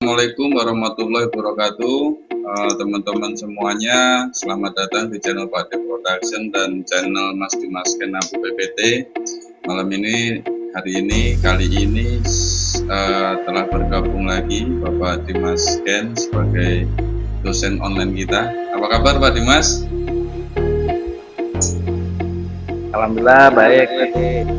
Assalamualaikum warahmatullahi wabarakatuh. Teman-teman semuanya, selamat datang di channel Pak De Production dan channel Mas Dimas Ken Abu PPT. Malam ini, kali ini telah bergabung lagi Bapak Dimas Ken sebagai dosen online kita. Apa kabar Pak Dimas? Alhamdulillah baik tadi.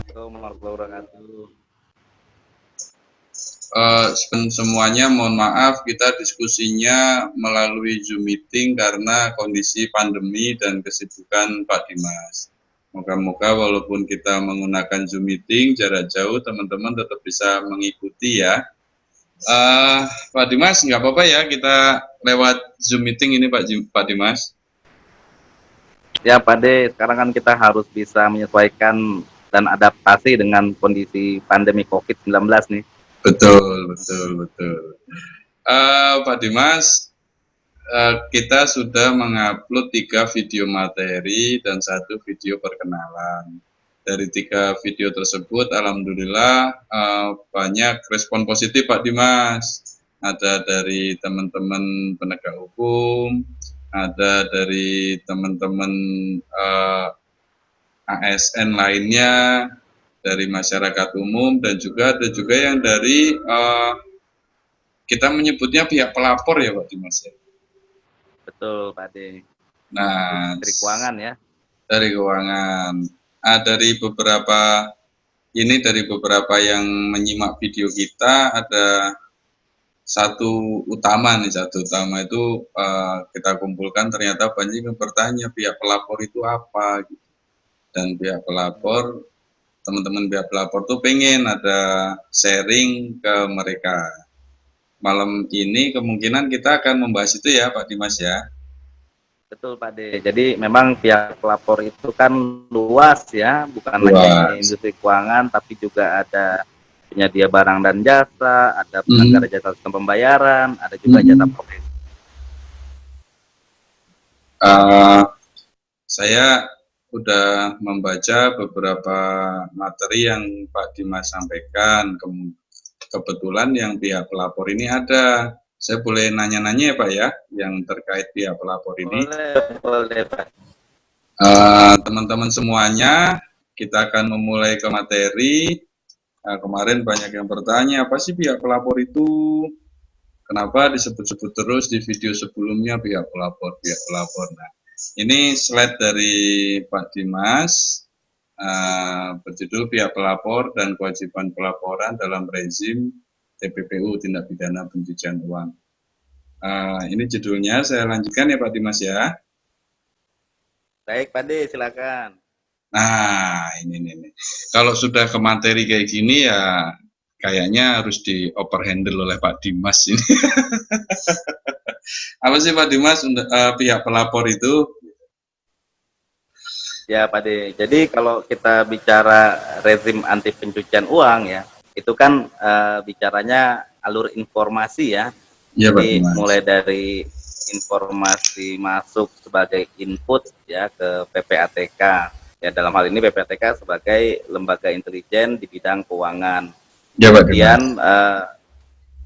Assalamualaikum warahmatullahi wabarakatuh. Semuanya mohon maaf kita diskusinya melalui Zoom meeting karena kondisi pandemi dan kesibukan Pak Dimas. Moga-moga walaupun kita menggunakan Zoom meeting jarak jauh, teman-teman tetap bisa mengikuti ya. Pak Dimas, nggak apa-apa ya kita lewat Zoom meeting ini Pak Dimas? Ya Pak De, sekarang kan kita harus bisa menyesuaikan dan adaptasi dengan kondisi pandemi COVID-19 nih. Betul. Pak Dimas, kita sudah mengupload 3 video materi dan 1 video perkenalan. Dari 3 video tersebut, alhamdulillah banyak respon positif Pak Dimas. Ada dari teman-teman penegak hukum, ada dari teman-teman ASN lainnya, dari masyarakat umum, dan juga ada yang dari kita menyebutnya pihak pelapor ya Pak Dimas ya. Betul Pak De. Nah, dari keuangan ya. Dari keuangan. Dari beberapa yang menyimak video kita, ada satu utama itu kita kumpulkan, ternyata banyak yang bertanya pihak pelapor itu apa gitu. Dan pihak pelapor, teman-teman pihak pelapor tuh pengen ada sharing ke mereka. Malam ini kemungkinan kita akan membahas itu ya Pak Dimas ya. Betul Pak De. Jadi memang pihak pelapor itu kan luas ya, bukan hanya industri keuangan, tapi juga ada penyedia barang dan jasa, ada penyelenggara jasa sistem pembayaran, ada juga jasa profesi. Saya sudah membaca beberapa materi yang Pak Dimas sampaikan. Kebetulan yang pihak pelapor ini ada. Saya boleh nanya-nanya ya Pak ya, yang terkait pihak pelapor ini. Boleh Pak. Teman-teman semuanya, kita akan memulai ke materi. Kemarin banyak yang bertanya, apa sih pihak pelapor itu? Kenapa disebut-sebut terus di video sebelumnya pihak pelapor? Nah, ini slide dari Pak Dimas, berjudul pihak pelapor dan kewajiban pelaporan dalam rezim TPPU, tindak pidana pencucian uang. Ini judulnya, saya lanjutkan ya Pak Dimas ya. Baik Pak De, silakan. Nah, ini. Kalau sudah ke materi kayak gini ya kayaknya harus di overhandle oleh Pak Dimas ini. Apa sih Pak Dimas pihak pelapor itu? Ya Pak De, jadi kalau kita bicara rezim anti pencucian uang ya, itu kan bicaranya alur informasi ya. Ya, jadi Pak, mulai dari informasi masuk sebagai input ya ke PPATK. Ya dalam hal ini PPATK sebagai lembaga intelijen di bidang keuangan. Ya, Pak, kemudian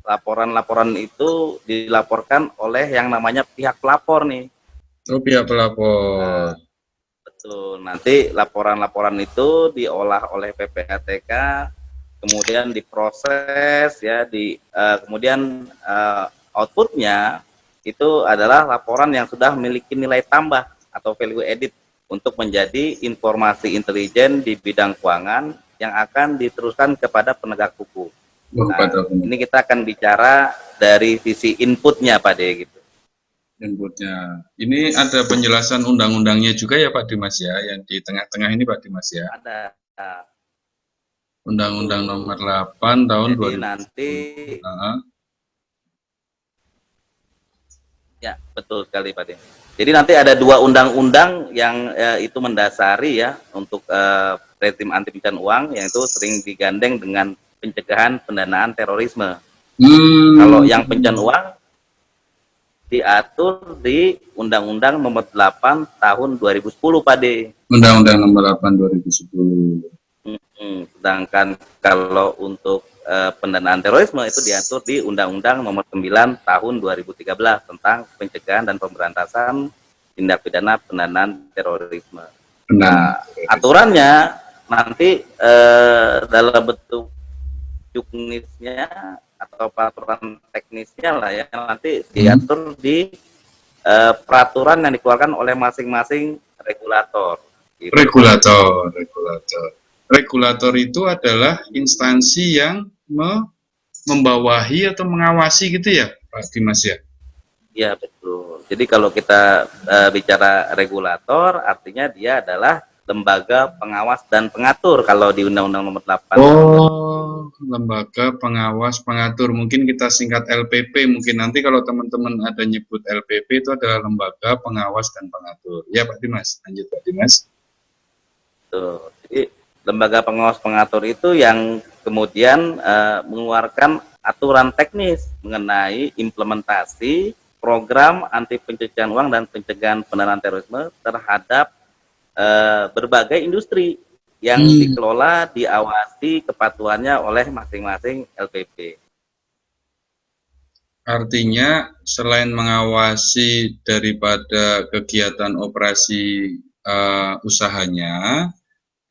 laporan-laporan itu dilaporkan oleh yang namanya pihak pelapor nih. Oh, pihak pelapor. Betul. Nanti laporan-laporan itu diolah oleh PPATK, kemudian diproses ya, kemudian outputnya itu adalah laporan yang sudah memiliki nilai tambah atau value added untuk menjadi informasi intelijen di bidang keuangan yang akan diteruskan kepada penegak hukum. Nah, ini kita akan bicara dari sisi inputnya Pak De gitu. Inputnya. Ini ada penjelasan undang-undangnya juga ya Pak Dimas ya, yang di tengah-tengah ini Pak Dimas ya. Ada. Undang-Undang nomor 8 tahun 2000. Nanti ya betul sekali Pak De. Jadi nanti ada 2 undang-undang yang itu mendasari ya untuk rezim anti pencucian uang, yang itu sering digandeng dengan pencegahan pendanaan terorisme. Kalau yang pencucian uang diatur di Undang-Undang Nomor 8 Tahun 2010, Pak D. Undang-Undang Nomor 8 2010. Sedangkan kalau untuk pendanaan terorisme itu diatur di Undang-Undang Nomor 9 Tahun 2013 tentang pencegahan dan pemberantasan tindak pidana pendanaan terorisme. Nah, aturannya nanti dalam bentuk juknisnya atau peraturan teknisnya lah ya, nanti diatur di peraturan yang dikeluarkan oleh masing-masing regulator. Gitu. Regulator itu adalah instansi yang membawahi atau mengawasi gitu ya, Pak Dimas ya? Iya, betul. Jadi kalau kita bicara regulator, artinya dia adalah lembaga pengawas dan pengatur kalau di Undang-Undang Nomor 8. Oh, lembaga pengawas pengatur. Mungkin kita singkat LPP. Mungkin nanti kalau teman-teman ada nyebut LPP itu adalah lembaga pengawas dan pengatur. Ya Pak Dimas, lanjut Pak Dimas. Tuh. Jadi lembaga pengawas pengatur itu yang kemudian mengeluarkan aturan teknis mengenai implementasi program anti pencucian uang dan pencegahan pendanaan terorisme terhadap berbagai industri yang dikelola, diawasi kepatuhannya oleh masing-masing LPP. Artinya selain mengawasi daripada kegiatan operasi usahanya,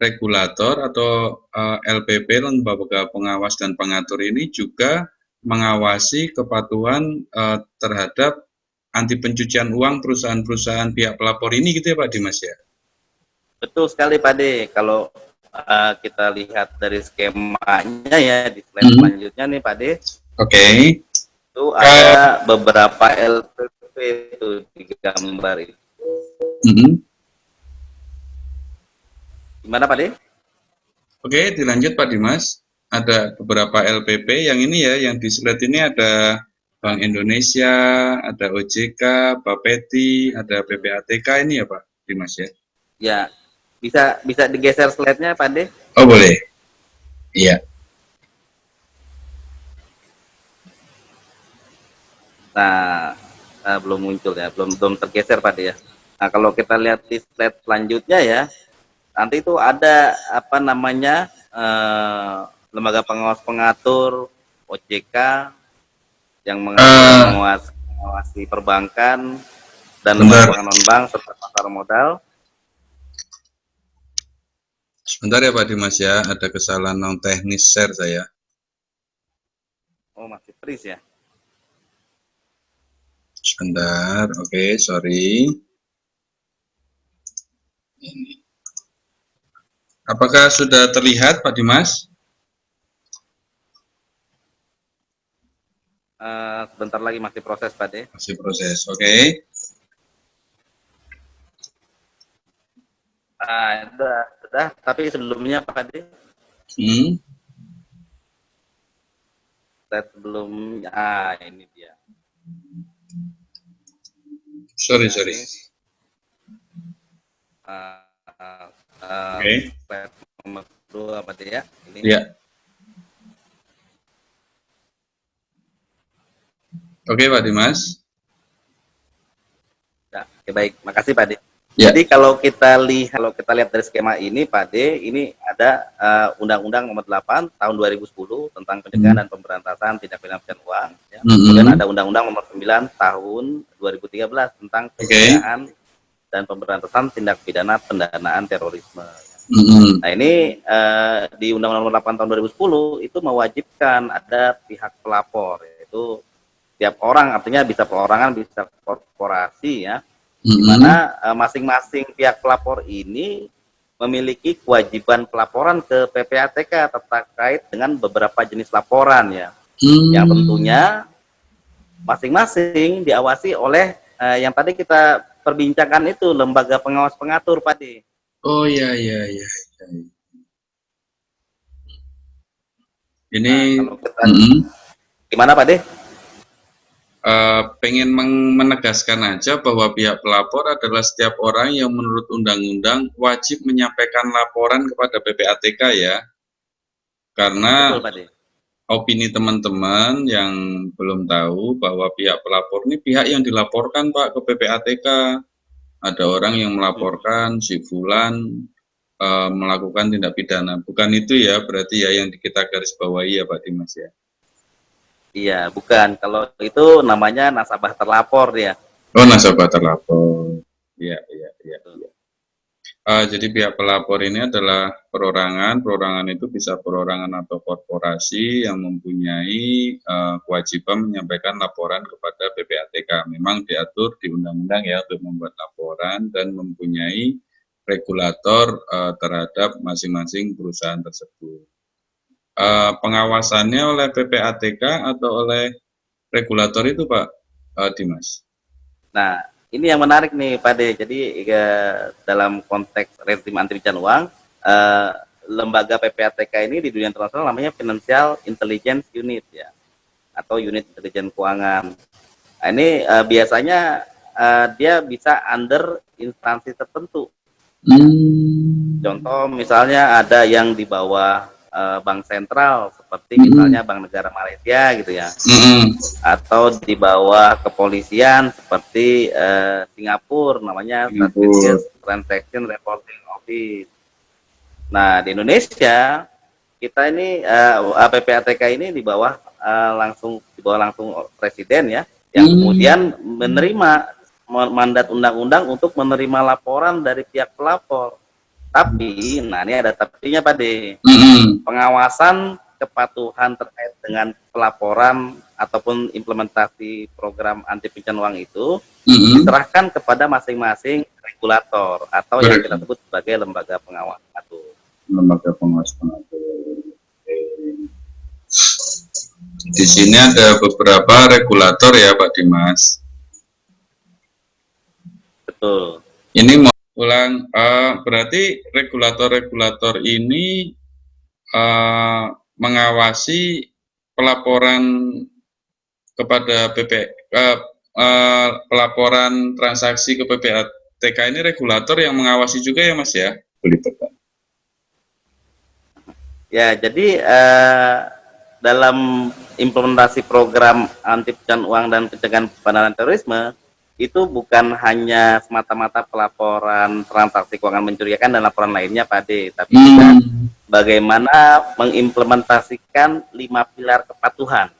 regulator atau LPP, lembaga pengawas dan pengatur ini juga mengawasi kepatuhan terhadap anti pencucian uang perusahaan-perusahaan pihak pelapor ini gitu ya Pak Dimas ya? Betul sekali Pak De. Kalau kita lihat dari skemanya ya di slide selanjutnya nih Pak De. Oke. Itu ada beberapa LPP itu di gambar itu. Gimana Pak De? Oke, dilanjut Pak Dimas. Ada beberapa LPP yang ini ya, yang di slide ini ada Bank Indonesia, ada OJK, Bapeti, ada PPATK ini ya Pak Dimas ya? Ya, bisa digeser slide-nya Pak De? Oh boleh. Iya. Nah, belum muncul ya, belum tergeser Pak De ya. Nah, kalau kita lihat di slide selanjutnya ya, nanti itu ada apa namanya lembaga pengawas pengatur OJK yang mengawasi perbankan dan lembaga non-bank serta pasar modal. Sebentar ya Pak Dimas ya, ada kesalahan non teknis share saya. Oh masih freeze ya? Sebentar, oke, sorry. Ini. Apakah sudah terlihat Pak Dimas? Sebentar lagi masih proses Pak De. Masih proses, oke. Sudah, tapi sebelumnya Pak De. Sebelum, ini dia. Sorry. Oke. Nomor 2 Pak De ya. Ini. Ya. Oke Pak Dimas. Ya, oke, baik, makasih Pak De. Ya. Jadi kalau kita lihat dari skema ini Pak De, ini ada Undang-Undang Nomor 8 Tahun 2010 tentang pencegahan dan pemberantasan tindak pidana pencucian uang. Ya. Kemudian ada Undang-Undang Nomor 9 Tahun 2013 tentang pencegahan dan pemberantasan tindak pidana pendanaan terorisme. Nah ini di Undang-Undang Nomor 8 Tahun 2010 itu mewajibkan ada pihak pelapor, yaitu tiap orang, artinya bisa perorangan, bisa korporasi ya, di mana masing-masing pihak pelapor ini memiliki kewajiban pelaporan ke PPATK terkait dengan beberapa jenis laporan ya, yang tentunya masing-masing diawasi oleh yang tadi kita perbincangkan itu, lembaga pengawas pengatur Pak De. Oh iya. Ini kalau kita, gimana Pak De? Pengen menegaskan aja bahwa pihak pelapor adalah setiap orang yang menurut undang-undang wajib menyampaikan laporan kepada PPATK ya. Karena betul, Pak De. opini teman-teman yang belum tahu bahwa pihak pelapor ini pihak yang dilaporkan Pak ke PPATK. Ada orang yang melaporkan si Fulan melakukan tindak pidana. Bukan itu ya, berarti ya yang kita garis bawahi ya Pak Dimas ya. Iya, bukan. Kalau itu namanya nasabah terlapor ya. Oh, nasabah terlapor. Iya, iya, iya. Jadi pihak pelapor ini adalah perorangan. Perorangan itu bisa perorangan atau korporasi yang mempunyai kewajiban menyampaikan laporan kepada PPATK. Memang diatur di undang-undang ya untuk membuat laporan dan mempunyai regulator terhadap masing-masing perusahaan tersebut. Pengawasannya oleh PPATK atau oleh regulator itu Pak Dimas? Nah, ini yang menarik nih Pak De. Jadi dalam konteks rezim anti pencucian uang, lembaga PPATK ini di dunia internasional namanya Financial Intelligence Unit ya, atau unit intelijen keuangan. Nah, ini biasanya dia bisa under instansi tertentu. Contoh misalnya ada yang di bawah bank sentral seperti misalnya Bank Negara Malaysia gitu ya, atau di bawah kepolisian seperti Singapura namanya Suspicious Transaction Reporting Office. Nah di Indonesia kita ini PPATK ini di bawah langsung presiden ya, yang kemudian menerima mandat undang-undang untuk menerima laporan dari pihak pelapor. Tapi, nah ini ada tapinya Pak De. Pengawasan kepatuhan terkait dengan pelaporan ataupun implementasi program anti pencucian uang itu diserahkan kepada masing-masing regulator atau yang kita sebut sebagai lembaga pengawas pengatur. Lembaga pengawas pengatur. Di sini ada beberapa regulator ya Pak Dimas. Betul. Ini mau ulang, berarti regulator-regulator ini mengawasi pelaporan kepada pelaporan transaksi ke PPATK ini regulator yang mengawasi juga ya Mas ya? Ya, jadi dalam implementasi program anti pencucian uang dan pencegahan pendanaan terorisme itu bukan hanya semata-mata pelaporan transaksi keuangan mencurigakan dan laporan lainnya Pak De, tapi juga bagaimana mengimplementasikan 5 pilar kepatuhan.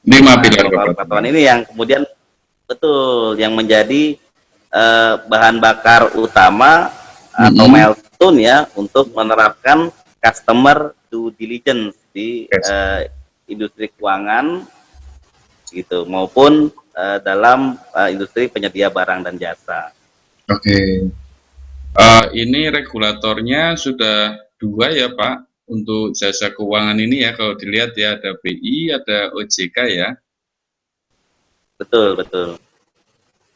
5 pilar kepatuhan ini yang kemudian betul yang menjadi bahan bakar utama atau milestone ya untuk menerapkan customer due diligence di industri keuangan gitu maupun dalam industri penyedia barang dan jasa. Oke. Ini regulatornya sudah 2 ya Pak untuk jasa keuangan ini ya, kalau dilihat ya ada BI, ada OJK ya. Betul, betul.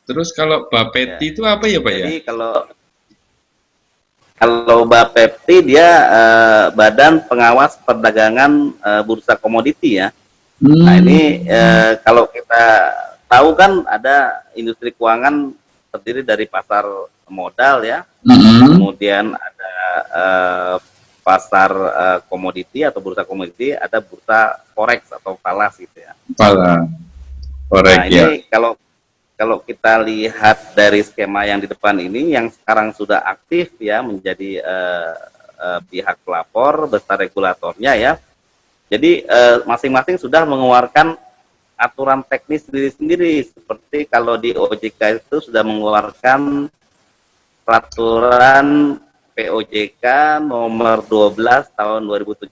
Terus kalau Bapepti itu apa ya Pak ya? Jadi kalau Bapepti dia Badan Pengawas Perdagangan Bursa Komoditi ya. Nah ini kalau kita tahu kan ada industri keuangan terdiri dari pasar modal ya, kemudian ada pasar komoditi atau bursa komoditi, ada bursa forex atau falas gitu ya. Forex, nah ini kalau kita lihat dari skema yang di depan ini, yang sekarang sudah aktif ya menjadi pihak pelapor beserta regulatornya ya. Jadi masing-masing sudah mengeluarkan aturan teknis sendiri-sendiri, seperti kalau di OJK itu sudah mengeluarkan peraturan POJK nomor 12 tahun 2017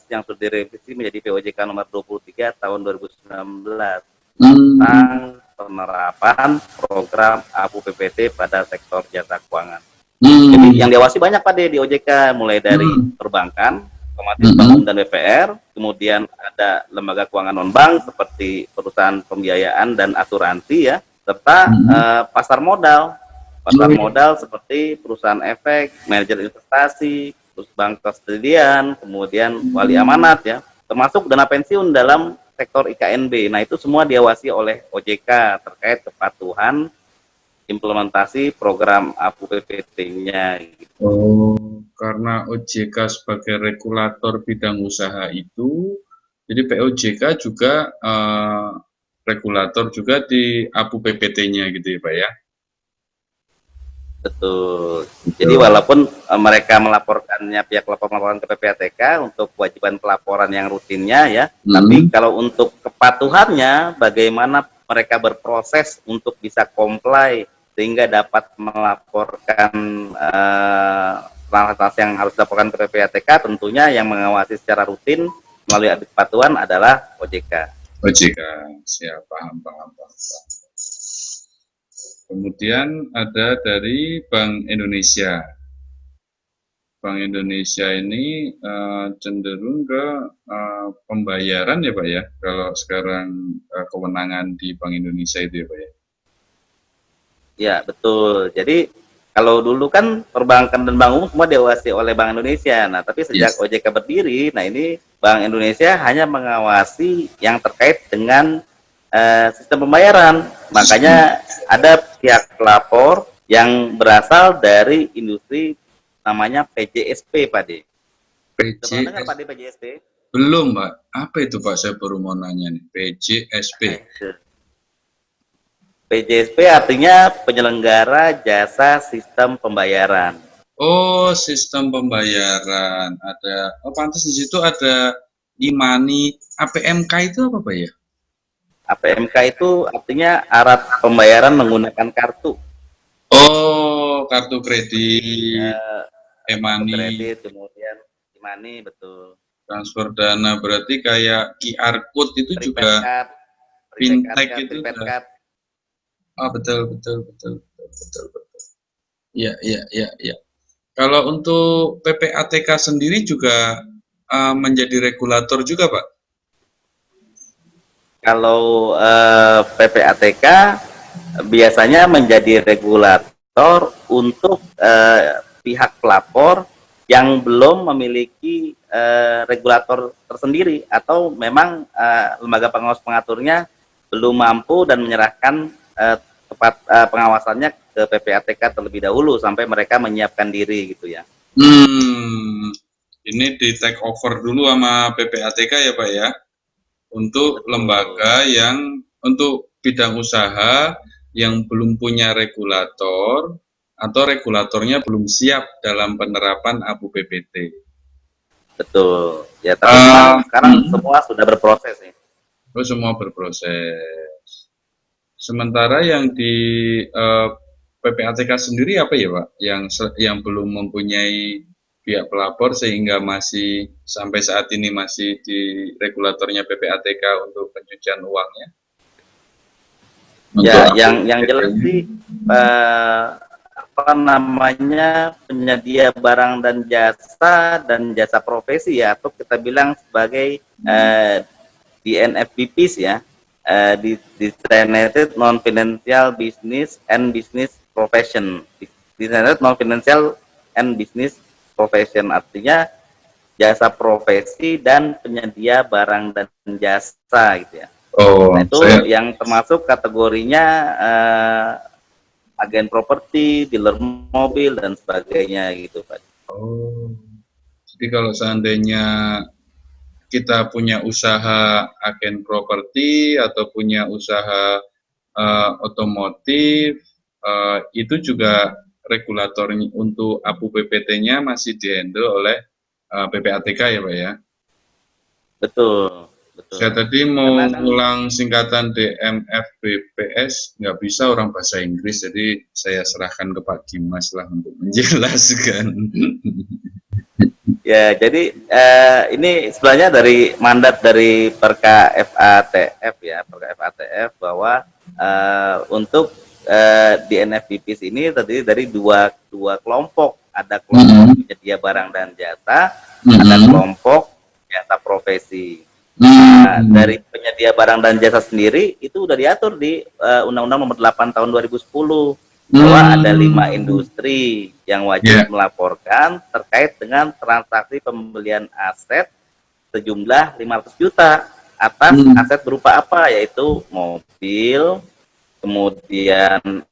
yang sudah direvisi menjadi POJK nomor 23 tahun 2019 tentang penerapan program APU PPT pada sektor jasa keuangan. Jadi yang diawasi banyak Pak De di OJK, mulai dari perbankan, otomatis bank dan BPR, kemudian ada lembaga keuangan non-bank seperti perusahaan pembiayaan dan asuransi ya, serta pasar modal seperti perusahaan efek, manajer investasi, terus bank kustodian, kemudian wali amanat ya, termasuk dana pensiun dalam sektor IKNB. Nah itu semua diawasi oleh OJK terkait kepatuhan implementasi program APU PPT-nya. Gitu. Oh, karena OJK sebagai regulator bidang usaha itu Jadi POJK juga regulator juga di APU PPT-nya gitu ya Pak ya? Betul. Jadi walaupun mereka melaporkannya, pihak pelapor melaporkan ke PPATK untuk kewajiban pelaporan yang rutinnya ya, tapi kalau untuk kepatuhannya, bagaimana mereka berproses untuk bisa comply sehingga dapat melaporkan transaksi yang harus dilaporkan ke PPATK, tentunya yang mengawasi secara rutin melalui audit kepatuhan adalah OJK. OJK, siap, paham. Kemudian ada dari Bank Indonesia. Bank Indonesia ini cenderung ke pembayaran ya Pak ya, kalau sekarang kewenangan di Bank Indonesia itu ya Pak ya? Ya, betul. Jadi kalau dulu kan perbankan dan bank umum semua diawasi oleh Bank Indonesia. Nah, tapi sejak OJK berdiri, nah ini Bank Indonesia hanya mengawasi yang terkait dengan sistem pembayaran. Makanya ada pihak pelapor yang berasal dari industri namanya PJSP, Pak De. Pernah dengar Pak De PJSP? Belum Pak. Apa itu Pak? Saya baru mau nanya nih. PJSP. PJSP artinya penyelenggara jasa sistem pembayaran. Oh, sistem pembayaran. Ada. Oh, pantas di situ ada e-money. APMK itu apa Pak ya? APMK itu artinya alat pembayaran menggunakan kartu. Oh, kartu kredit, e-money. Kredit, kemudian e-money, betul. Transfer dana berarti kayak QR code itu Prepaid juga card, fintech itu prepaid juga. card. Oh, betul. Iya. Kalau untuk PPATK sendiri juga menjadi regulator juga, Pak? Kalau PPATK biasanya menjadi regulator untuk pihak pelapor yang belum memiliki regulator tersendiri atau memang lembaga pengawas pengaturnya belum mampu dan menyerahkan tepat pengawasannya ke PPATK terlebih dahulu sampai mereka menyiapkan diri gitu ya. Ini di take over dulu sama PPATK ya Pak ya? Untuk lembaga yang, untuk bidang usaha yang belum punya regulator atau regulatornya belum siap dalam penerapan APU PPT. Betul. Ya, tapi sekarang semua sudah berproses nih. Oh, semua berproses. Sementara yang di PPATK sendiri apa ya Pak? Yang belum mempunyai pihak pelapor sehingga masih sampai saat ini masih di regulatornya PPATK untuk pencucian uangnya? Ya, yang jelas sih apa namanya, penyedia barang dan jasa profesi ya, atau kita bilang sebagai DNFBPs ya, Designated Non-Financial Business and Business Profession. Designated Non-Financial and Business Profession artinya jasa profesi dan penyedia barang dan jasa gitu ya. Oh, nah, itu yang termasuk kategorinya agen properti, dealer mobil dan sebagainya gitu Pak. Oh, jadi kalau seandainya kita punya usaha agen properti atau punya usaha otomotif, itu juga regulator untuk APU PPT-nya masih dihandle oleh PPATK ya Pak ya? Betul. Saya tadi mau ulang singkatan DMFBPS, nggak bisa orang bahasa Inggris, jadi saya serahkan ke Pak Dimas lah untuk menjelaskan. Ya, jadi ini sebenarnya dari mandat dari Perka FATF ya, Perka FATF bahwa untuk DNFBPs ini terdiri dari dua kelompok, ada kelompok penyedia barang dan jasa, ada kelompok jasa profesi. Nah, dari penyedia barang dan jasa sendiri itu udah diatur di Undang-Undang Nomor 8 Tahun 2010 bahwa ada 5 industri yang wajib melaporkan terkait dengan transaksi pembelian aset sejumlah 500 juta atas aset berupa apa, yaitu mobil, kemudian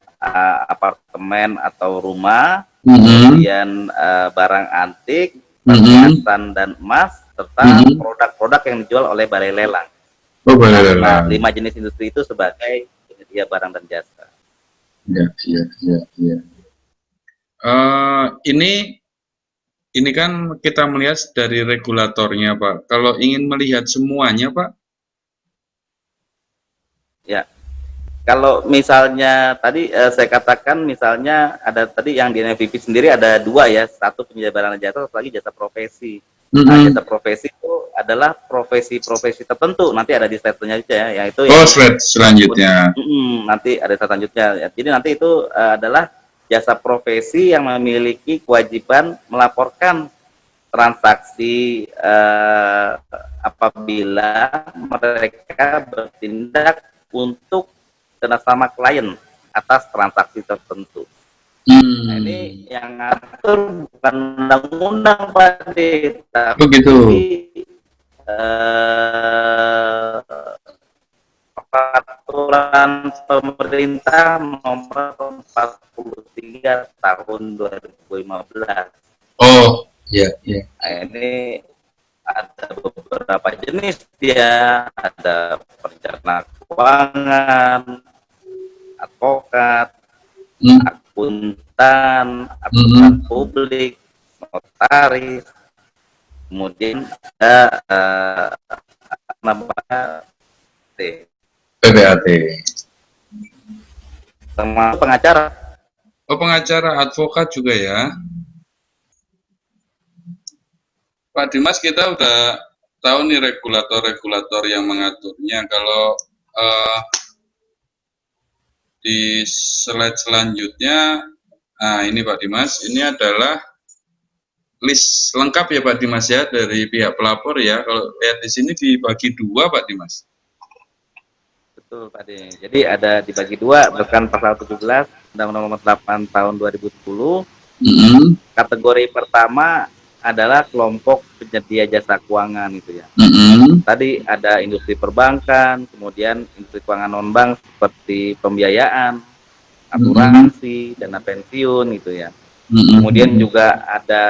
apartemen atau rumah, kemudian barang antik, perhiasan dan emas, serta produk-produk yang dijual oleh balai lelang. Oh, balai Nah, lelang. 5 jenis industri itu sebagai penyedia barang dan jasa. Ya, ya, ya, ya. Ini kan kita melihat dari regulatornya, Pak. Kalau ingin melihat semuanya, Pak. Ya, kalau misalnya tadi saya katakan misalnya ada tadi yang di NFVP sendiri ada 2 ya, satu penyedia barang dan jasa, satu lagi jasa profesi. Nah, jasa profesi itu adalah profesi-profesi tertentu. Nanti ada di slide selanjutnya ya, yaitu Oh, slide selanjutnya. nanti ada slide selanjutnya. Ya. Jadi nanti itu adalah jasa profesi yang memiliki kewajiban melaporkan transaksi apabila mereka bertindak untuk sama klien atas transaksi tertentu. Nah, ini yang ngatur bukan undang-undang Pak De, tapi peraturan pemerintah nomor 43 tahun 2015. Oh, iya, iya. Nah, ini ada beberapa jenis dia, ada perencana keuangan, advokat, akuntan publik, notaris, kemudian ada namanya PPAT. Termasuk pengacara. Oh, pengacara, advokat juga ya. Pak Dimas, kita udah tahu nih regulator-regulator yang mengaturnya. Kalau di slide selanjutnya, nah ini Pak Dimas, ini adalah list lengkap ya Pak Dimas ya dari pihak pelapor ya. Kalau lihat di sini dibagi 2 Pak Dimas. Betul Pak De. Jadi ada dibagi 2 berdasarkan pasal 17 Undang-Undang Nomor 8 tahun 2010. Kategori pertama adalah kelompok penyedia jasa keuangan itu ya. Tadi ada industri perbankan, kemudian industri keuangan non-bank seperti pembiayaan, asuransi, dana pensiun gitu ya. Kemudian juga ada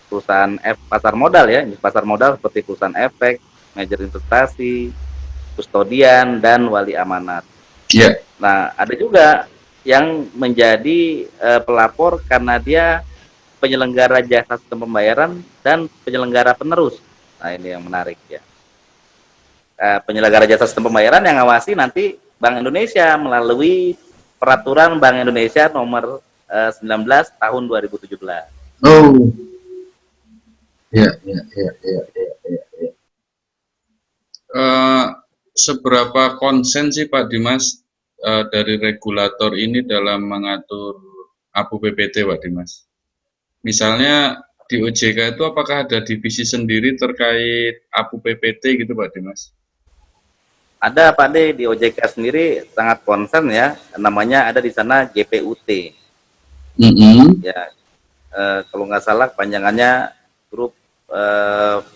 perusahaan pasar modal ya, pasar modal seperti perusahaan efek, manajer investasi, kustodian, dan wali amanat. Yeah. Nah, ada juga yang menjadi pelapor karena dia penyelenggara jasa sistem pembayaran dan penyelenggara penerus. Nah, ini yang menarik ya. Penyelenggara jasa sistem pembayaran yang ngawasi nanti Bank Indonesia melalui Peraturan Bank Indonesia nomor 19 tahun 2017. Oh. Ya, ya, ya, ya, ya, ya. Seberapa konsen sih Pak Dimas dari regulator ini dalam mengatur APU PPT Pak Dimas? Misalnya di OJK itu apakah ada divisi sendiri terkait APU PPT gitu Pak Dimas? Ada Pak De, di OJK sendiri sangat konsen ya, namanya ada di sana GPUT. Ya, kalau nggak salah panjangannya grup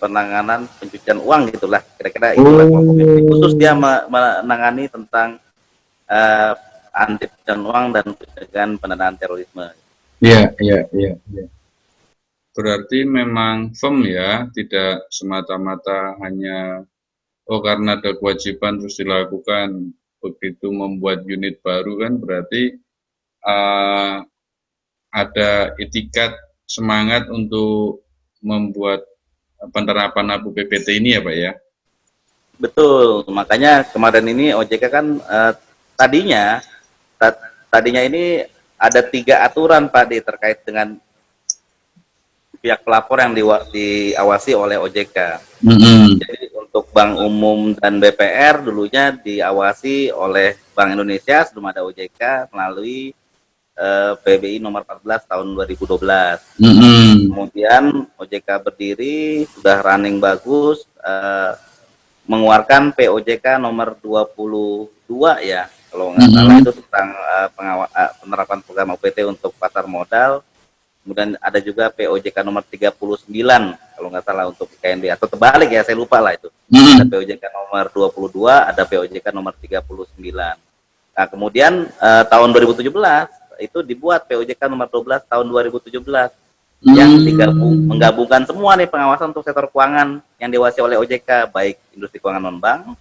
penanganan pencucian uang gitulah, kira-kira itulah kelompoknya. Khusus dia menangani tentang anti pencucian uang dan pencegahan pendanaan terorisme. Iya, iya, iya, iya. Berarti memang firm ya, tidak semata-mata hanya karena ada kewajiban terus dilakukan. Begitu membuat unit baru kan berarti ada itikat semangat untuk membuat penerapan APU PPT ini ya Pak ya? Betul, makanya kemarin ini OJK kan tadinya ini ada 3 aturan Pak Di terkait dengan pihak pelapor yang diawasi oleh OJK. Jadi untuk Bank Umum dan BPR dulunya diawasi oleh Bank Indonesia sebelum ada OJK melalui PBI nomor 14 tahun 2012. Kemudian OJK berdiri, sudah running bagus, mengeluarkan POJK nomor 22 ya, kalau nggak salah itu tentang penerapan program OPT untuk pasar modal. Kemudian ada juga POJK nomor 39 kalau nggak salah untuk KNB, atau terbalik ya, saya lupa lah itu. Ada POJK nomor 22, ada POJK nomor 39. Nah, kemudian tahun 2017 itu dibuat POJK nomor 12 tahun 2017 yang menggabungkan semua nih pengawasan untuk sektor keuangan yang diawasi oleh OJK, baik industri keuangan non-bank,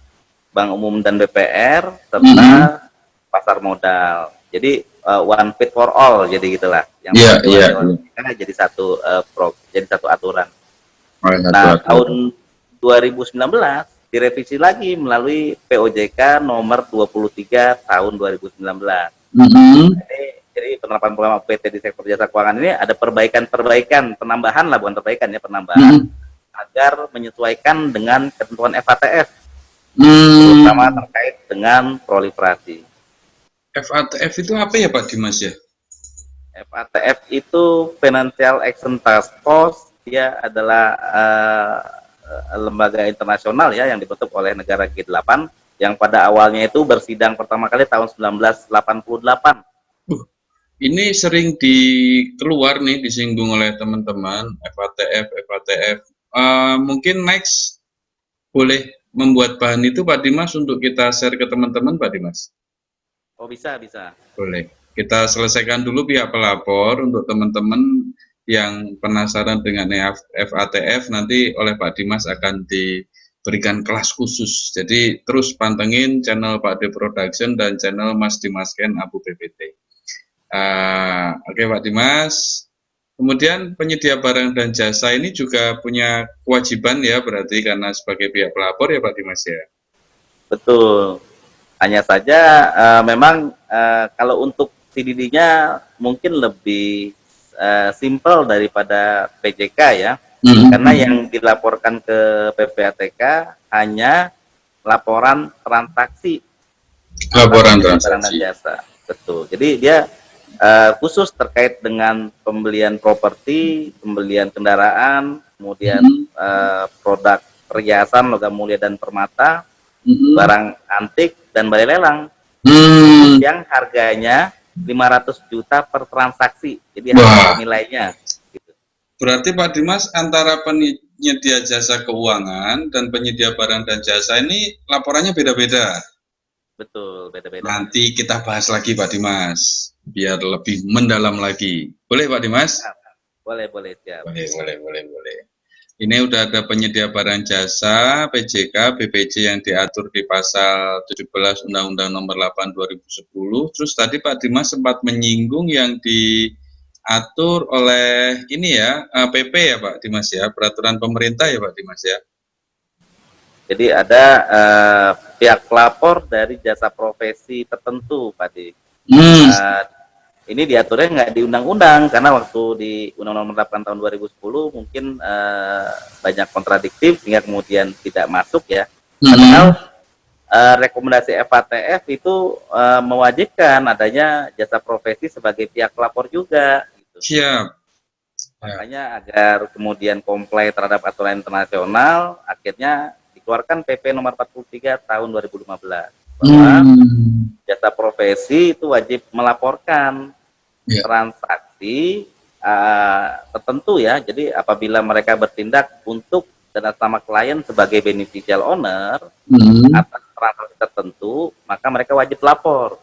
bank umum dan BPR, serta pasar modal. Jadi one fit for all, jadi gitulah. Yang diawasi oleh OJK jadi satu aturan. Nah, tahun 2019 direvisi lagi melalui POJK nomor 23 tahun 2019. Jadi penerapan program PT di sektor jasa keuangan ini ada perbaikan, penambahan lah, bukan perbaikan ya, penambahan agar menyesuaikan dengan ketentuan FATF, terutama terkait dengan proliferasi. FATF itu apa ya Pak Dimas ya? FATF itu Financial Action Task Force, dia adalah lembaga internasional ya yang dibentuk oleh negara G8 yang pada awalnya itu bersidang pertama kali tahun 1988. Ini sering keluar nih, disinggung oleh teman-teman, FATF. Mungkin next boleh membuat bahan itu Pak Dimas untuk kita share ke teman-teman Pak Dimas. Oh, bisa. Boleh. Kita selesaikan dulu pihak pelapor untuk teman-teman yang penasaran dengan FATF, nanti oleh Pak Dimas akan diberikan kelas khusus. Jadi terus pantengin channel Pak D Production dan channel Mas Dimas Ken Abu PPT. Oke Pak Dimas. Kemudian penyedia barang dan jasa ini juga punya kewajiban ya, berarti karena sebagai pihak pelapor ya Pak Dimas ya. Betul. Hanya saja memang kalau untuk CDD-nya mungkin lebih simple daripada PJK ya. Karena yang dilaporkan ke PPATK hanya laporan transaksi. Laporan transaksi barang dan jasa. Betul. Jadi dia khusus terkait dengan pembelian properti, pembelian kendaraan, kemudian produk perhiasan, logam mulia dan permata, barang antik dan balai lelang yang harganya 500 juta per transaksi. Jadi harga nilainya gitu. Berarti Pak Dimas, antara penyedia jasa keuangan dan penyedia barang dan jasa ini laporannya beda-beda. Betul, beda-beda. Nanti kita bahas lagi Pak Dimas, biar lebih mendalam lagi. Boleh Pak Dimas? Boleh, siap. Boleh. Ini udah ada penyedia barang jasa, PJK, BPJ yang diatur di pasal 17 Undang-Undang Nomor 8 2010. Terus tadi Pak Dimas sempat menyinggung yang diatur oleh ini ya, PP ya Pak Dimas ya, peraturan pemerintah ya Pak Dimas ya. Jadi ada pihak pelapor dari jasa profesi tertentu, Pak Di. Ini diaturnya nggak di undang-undang, karena waktu di Undang-Undang Nomor 8 tahun 2010 mungkin banyak kontradiktif sehingga kemudian tidak masuk ya. Padahal rekomendasi FATF itu mewajibkan adanya jasa profesi sebagai pihak pelapor juga. Gitu. Siap. Makanya agar kemudian comply terhadap aturan internasional, akhirnya dikeluarkan PP nomor 43 tahun 2015 bahwa jasa profesi itu wajib melaporkan transaksi tertentu ya. Jadi apabila mereka bertindak untuk dan atas nama klien sebagai beneficial owner atas transaksi tertentu, maka mereka wajib lapor.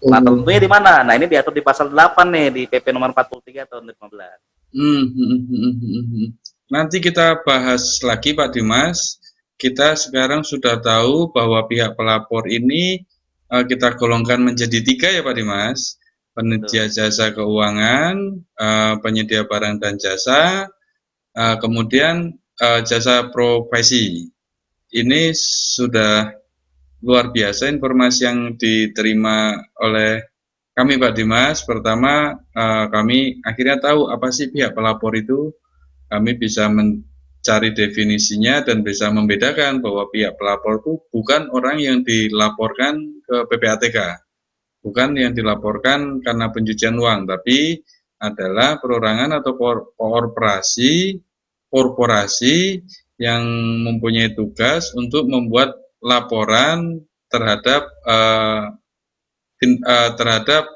Nah, tentunya di mana? Nah, ini diatur di pasal 8 nih di PP nomor 43 tahun 2015. Nanti kita bahas lagi Pak Dimas. Kita sekarang sudah tahu bahwa pihak pelapor ini kita golongkan menjadi 3 ya Pak Dimas. Penyedia jasa keuangan, penyedia barang dan jasa, kemudian jasa profesi. Ini sudah luar biasa informasi yang diterima oleh kami Pak Dimas. Pertama, kami akhirnya tahu apa sih pihak pelapor itu. Kami bisa mencari definisinya dan bisa membedakan bahwa pihak pelapor itu bukan orang yang dilaporkan ke PPATK, bukan yang dilaporkan karena pencucian uang, tapi adalah perorangan atau korporasi yang mempunyai tugas untuk membuat laporan terhadap terhadap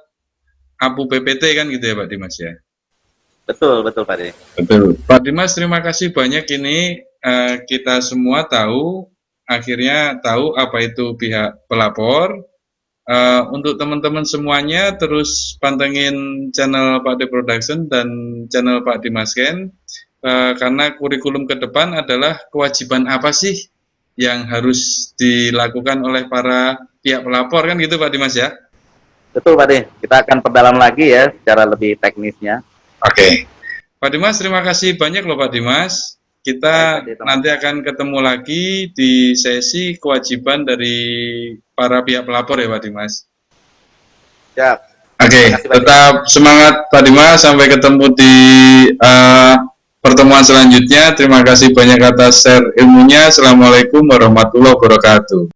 APU PPT kan gitu ya Pak Dimas ya. Betul Pak Di. Betul. Pak Dimas, terima kasih banyak. Ini kita semua tahu, akhirnya tahu apa itu pihak pelapor, Untuk teman-teman semuanya terus pantengin channel Pak D Production dan channel Pak Dimas Ken, karena kurikulum ke depan adalah kewajiban apa sih yang harus dilakukan oleh para pihak pelapor, kan gitu Pak Dimas ya? Betul Pak D, kita akan perdalam lagi ya secara lebih teknisnya. Oke. Pak Dimas, terima kasih banyak loh Pak Dimas. Kita Baik, Pak D, nanti akan ketemu lagi di sesi kewajiban dari para pihak pelapor ya Pak Dimas. Siap. Oke, Terima kasih, Pak D. tetap semangat Pak Dimas, sampai ketemu di pertemuan selanjutnya. Terima kasih banyak atas share ilmunya. Assalamualaikum warahmatullahi wabarakatuh.